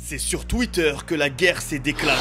C'est sur Twitter que la guerre s'est déclarée.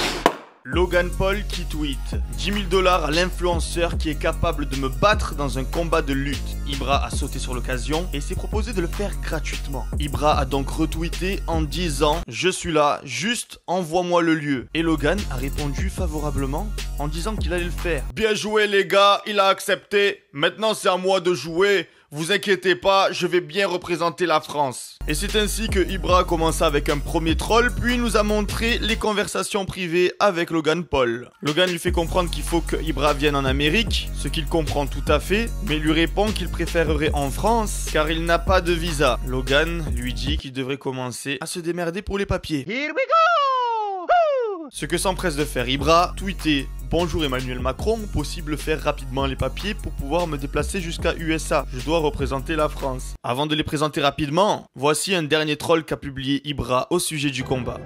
Logan Paul qui tweet 10 000 $ à l'influenceur qui est capable de me battre dans un combat de lutte. Ibra a sauté sur l'occasion et s'est proposé de le faire gratuitement. Ibra a donc retweeté en disant je suis là, juste envoie-moi le lieu. Et Logan a répondu favorablement en disant qu'il allait le faire. Bien joué les gars, il a accepté. Maintenant c'est à moi de jouer. Vous inquiétez pas, je vais bien représenter la France. Et c'est ainsi que Ibra commença avec un premier troll, puis nous a montré les conversations privées avec Logan Paul. Logan lui fait comprendre qu'il faut que Ibra vienne en Amérique, ce qu'il comprend tout à fait, mais lui répond qu'il préférerait en France, car il n'a pas de visa. Logan lui dit qu'il devrait commencer à se démerder pour les papiers. Here we go! Woo! Ce que s'empresse de faire Ibra, tweeter bonjour Emmanuel Macron, possible faire rapidement les papiers pour pouvoir me déplacer jusqu'à USA. Je dois représenter la France. Avant de les présenter rapidement, voici un dernier troll qu'a publié Ibra au sujet du combat.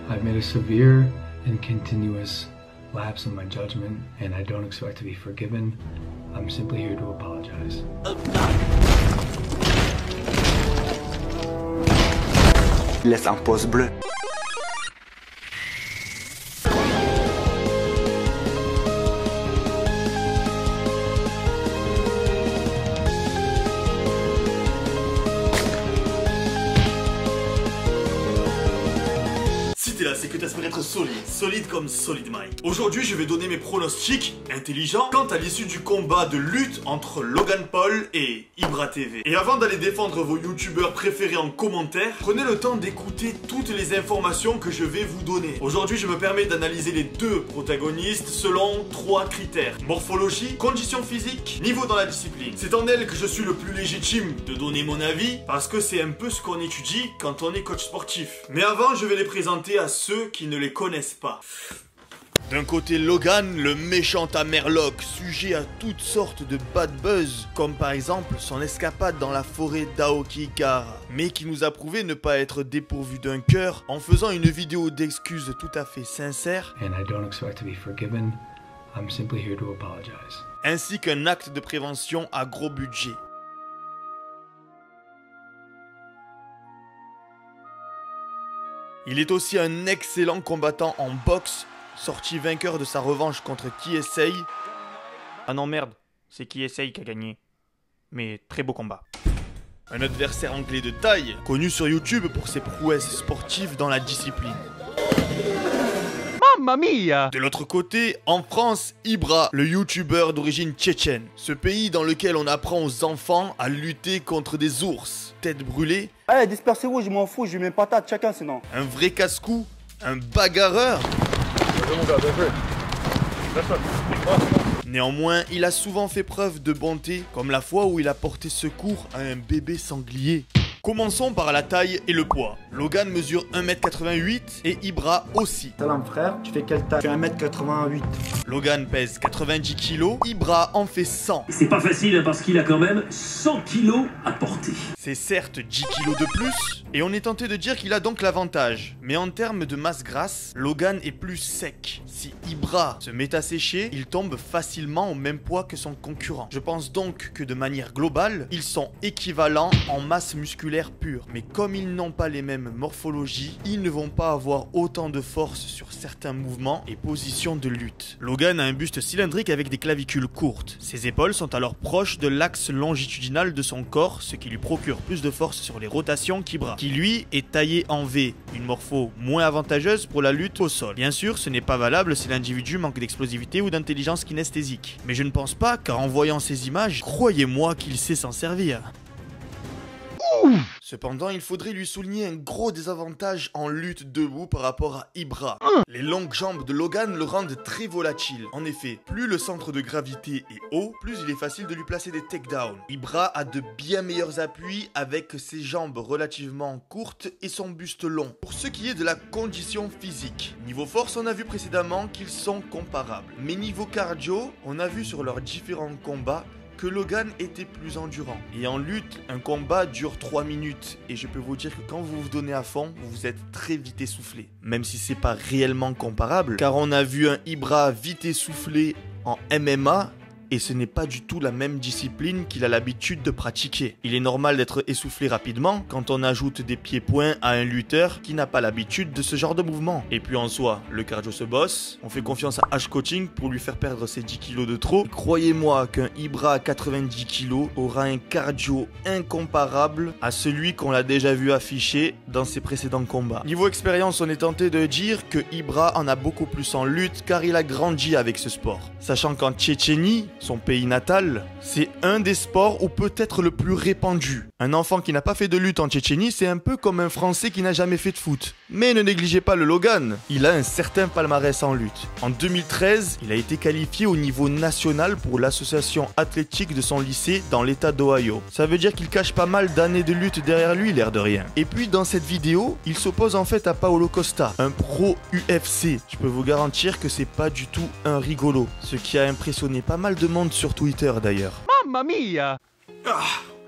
I've made a severe and continuous lapse in my judgment and I don't expect to be forgiven. I'm simply here to apologize. Laisse un pouce bleu. Là, c'est que t'espères être solide comme Solid Mike. Aujourd'hui, je vais donner mes pronostics intelligents quant à l'issue du combat de lutte entre Logan Paul et Ibra TV. Et avant d'aller défendre vos youtubeurs préférés en commentaire, prenez le temps d'écouter toutes les informations que je vais vous donner. Aujourd'hui, je me permets d'analyser les deux protagonistes selon 3 critères. Morphologie, condition physique, niveau dans la discipline. C'est en elle que je suis le plus légitime de donner mon avis parce que c'est un peu ce qu'on étudie quand on est coach sportif. Mais avant, je vais les présenter à ceux qui ne les connaissent pas. D'un côté Logan, le méchant Amerloc, sujet à toutes sortes de bad buzz, comme par exemple son escapade dans la forêt d'Aokigahara, mais qui nous a prouvé ne pas être dépourvu d'un cœur en faisant une vidéo d'excuses tout à fait sincère, And I don't expect to be forgiven. I'm simply here to apologize. ainsi qu'un acte de prévention à gros budget. Il est aussi un excellent combattant en boxe, sorti vainqueur de sa revanche contre Qui Essaye. Ah non merde, c'est Qui Essaye qui a gagné. Mais très beau combat. Un adversaire anglais de taille, connu sur YouTube pour ses prouesses sportives dans la discipline. Mamma mia! De l'autre côté, en France, Ibra, le youtubeur d'origine tchétchène. Ce pays dans lequel on apprend aux enfants à lutter contre des ours, tête brûlée. Allez, dispersez-vous, je m'en fous, je mets une patate chacun sinon. Un vrai casse-cou, un bagarreur. Néanmoins, il a souvent fait preuve de bonté, comme la fois où il a porté secours à un bébé sanglier. Commençons par la taille et le poids. Logan mesure 1m88 et Ibra aussi. Salam frère, tu fais quelle taille? Je fais 1m88. Logan pèse 90 kg, Ibra en fait 100. C'est pas facile parce qu'il a quand même 100 kilos à porter. C'est certes 10 kg de plus, et on est tenté de dire qu'il a donc l'avantage. Mais en termes de masse grasse, Logan est plus sec. Si Ibra se met à sécher, il tombe facilement au même poids que son concurrent. Je pense donc que de manière globale, ils sont équivalents en masse musculaire pure. Mais comme ils n'ont pas les mêmes morphologies, ils ne vont pas avoir autant de force sur certains mouvements et positions de lutte. Logan a un buste cylindrique avec des clavicules courtes. Ses épaules sont alors proches de l'axe longitudinal de son corps, ce qui lui procure plus de force sur les rotations qu'Ibra, qui lui est taillé en V, une morpho moins avantageuse pour la lutte au sol. Bien sûr, ce n'est pas valable si l'individu manque d'explosivité ou d'intelligence kinesthésique. Mais je ne pense pas, car en voyant ces images, croyez-moi qu'il sait s'en servir. Cependant, il faudrait lui souligner un gros désavantage en lutte debout par rapport à Ibra. Les longues jambes de Logan le rendent très volatile. En effet, plus le centre de gravité est haut, plus il est facile de lui placer des takedowns. Ibra a de bien meilleurs appuis avec ses jambes relativement courtes et son buste long. Pour ce qui est de la condition physique, niveau force, on a vu précédemment qu'ils sont comparables. Mais niveau cardio, on a vu sur leurs différents combats que Logan était plus endurant. Et en lutte, un combat dure 3 minutes. Et je peux vous dire que quand vous vous donnez à fond, vous êtes très vite essoufflé. Même si c'est pas réellement comparable, car on a vu un Ibra vite essoufflé en MMA et ce n'est pas du tout la même discipline qu'il a l'habitude de pratiquer. Il est normal d'être essoufflé rapidement quand on ajoute des pieds-points à un lutteur qui n'a pas l'habitude de ce genre de mouvement. Et puis en soi, le cardio se bosse, on fait confiance à H-Coaching pour lui faire perdre ses 10 kilos de trop. Croyez-moi qu'un Ibra à 90 kilos aura un cardio incomparable à celui qu'on l'a déjà vu afficher dans ses précédents combats. Niveau expérience, on est tenté de dire que Ibra en a beaucoup plus en lutte car il a grandi avec ce sport. Sachant qu'en Tchétchénie, son pays natal, c'est un des sports où peut-être le plus répandu. Un enfant qui n'a pas fait de lutte en Tchétchénie, c'est un peu comme un Français qui n'a jamais fait de foot. Mais ne négligez pas le Logan, il a un certain palmarès en lutte. En 2013, il a été qualifié au niveau national pour l'association athlétique de son lycée dans l'état d'Ohio. Ça veut dire qu'il cache pas mal d'années de lutte derrière lui, l'air de rien. Et puis dans cette vidéo, il s'oppose en fait à Paulo Costa, un pro UFC. Je peux vous garantir que c'est pas du tout un rigolo, ce qui a impressionné pas mal de monde sur Twitter d'ailleurs. Mamma mia!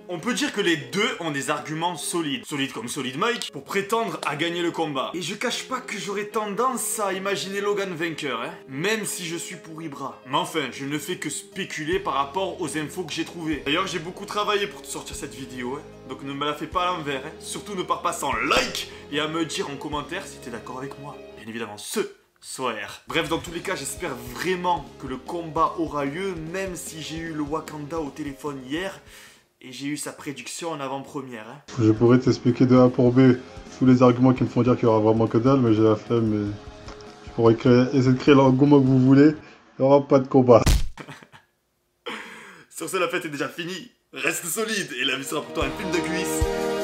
On peut dire que les deux ont des arguments solides, solides comme Solid Mike, pour prétendre à gagner le combat. Et je cache pas que j'aurais tendance à imaginer Logan vainqueur, même si je suis pour Ibra. Mais enfin, je ne fais que spéculer par rapport aux infos que j'ai trouvées. D'ailleurs, j'ai beaucoup travaillé pour te sortir cette vidéo, donc ne me la fais pas à l'envers. Surtout ne pars pas sans like et à me dire en commentaire si t'es d'accord avec moi. Bien évidemment, ce soir. Bref, dans tous les cas, j'espère vraiment que le combat aura lieu, même si j'ai eu le Wakanda au téléphone hier. Et j'ai eu sa prédiction en avant-première. Je pourrais t'expliquer de A pour B tous les arguments qui me font dire qu'il y aura vraiment que dalle, mais j'ai la flemme. Mais je pourrais essayer de créer l'engouement que vous voulez. Il n'y aura pas de combat. Sur ce, la fête est déjà finie. Reste solide et la vie sera pourtant un film de cuisse.